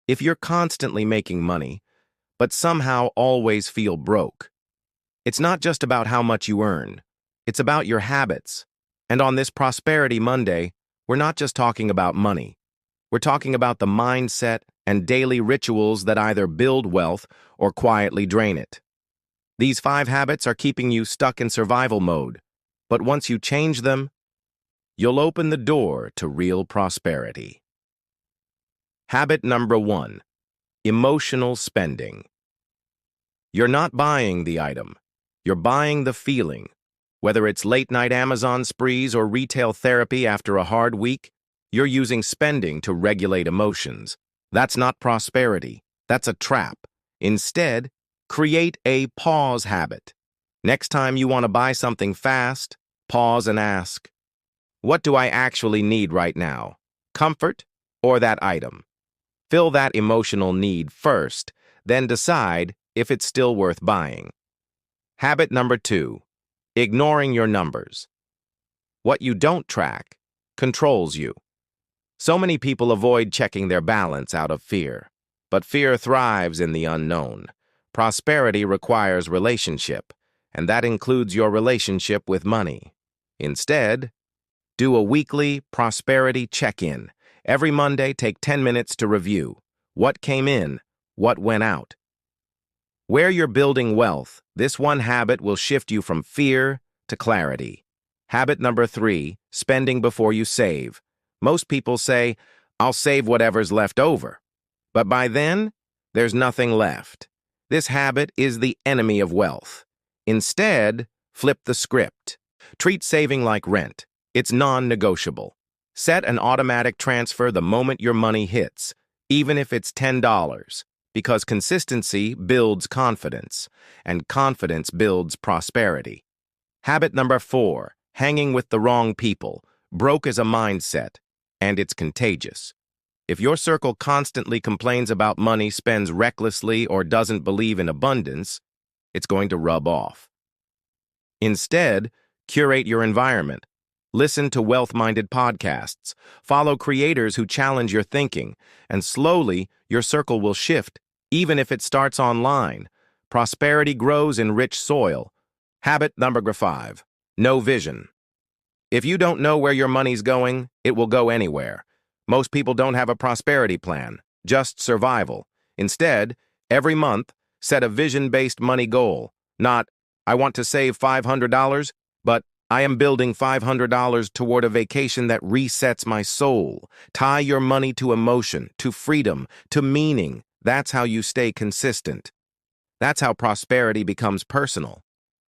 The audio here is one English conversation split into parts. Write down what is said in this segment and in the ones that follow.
If you're constantly making money, but somehow always feel broke, it's not just about how much you earn. It's about your habits. And on this Prosperity Monday, we're not just talking about money. We're talking about the mindset and daily rituals that either build wealth or quietly drain it. These 5 habits are keeping you stuck in survival mode, but once you change them, you'll open the door to real prosperity. Habit number 1, emotional spending. You're not buying the item, you're buying the feeling. Whether it's late-night Amazon sprees or retail therapy after a hard week, you're using spending to regulate emotions. That's not prosperity. That's a trap. Instead, create a pause habit. Next time you want to buy something fast, pause and ask, what do I actually need right now? Comfort or that item? Fill that emotional need first, then decide if it's still worth buying. Habit number 2, ignoring your numbers. What you don't track controls you. So many people avoid checking their balance out of fear, but fear thrives in the unknown. Prosperity requires relationship, and that includes your relationship with money. Instead, do a weekly prosperity check-in. Every Monday, take 10 minutes to review what came in, what went out. Where you're building wealth, this one habit will shift you from fear to clarity. Habit number 3, spending before you save. Most people say, I'll save whatever's left over. But by then, there's nothing left. This habit is the enemy of wealth. Instead, flip the script. Treat saving like rent. It's non-negotiable. Set an automatic transfer the moment your money hits, even if it's $10. Because consistency builds confidence, and confidence builds prosperity. Habit number 4, hanging with the wrong people. Broke is a mindset, and it's contagious. If your circle constantly complains about money, spends recklessly, or doesn't believe in abundance, it's going to rub off. Instead, curate your environment. Listen to wealth-minded podcasts. Follow creators who challenge your thinking, and slowly, your circle will shift, even if it starts online. Prosperity grows in rich soil. Habit number 5, no vision. If you don't know where your money's going, it will go anywhere. Most people don't have a prosperity plan, just survival. Instead, every month, set a vision-based money goal. Not, I want to save $500, but I am building $500 toward a vacation that resets my soul. Tie your money to emotion, to freedom, to meaning. That's how you stay consistent. That's how prosperity becomes personal.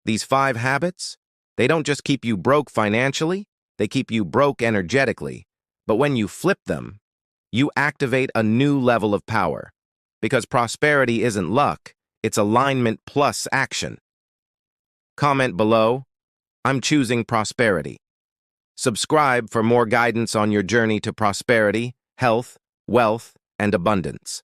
These 5 habits, they don't just keep you broke financially, they keep you broke energetically. But when you flip them, you activate a new level of power. Because prosperity isn't luck, it's alignment plus action. Comment below, I'm choosing prosperity. Subscribe for more guidance on your journey to prosperity, health, wealth, and abundance.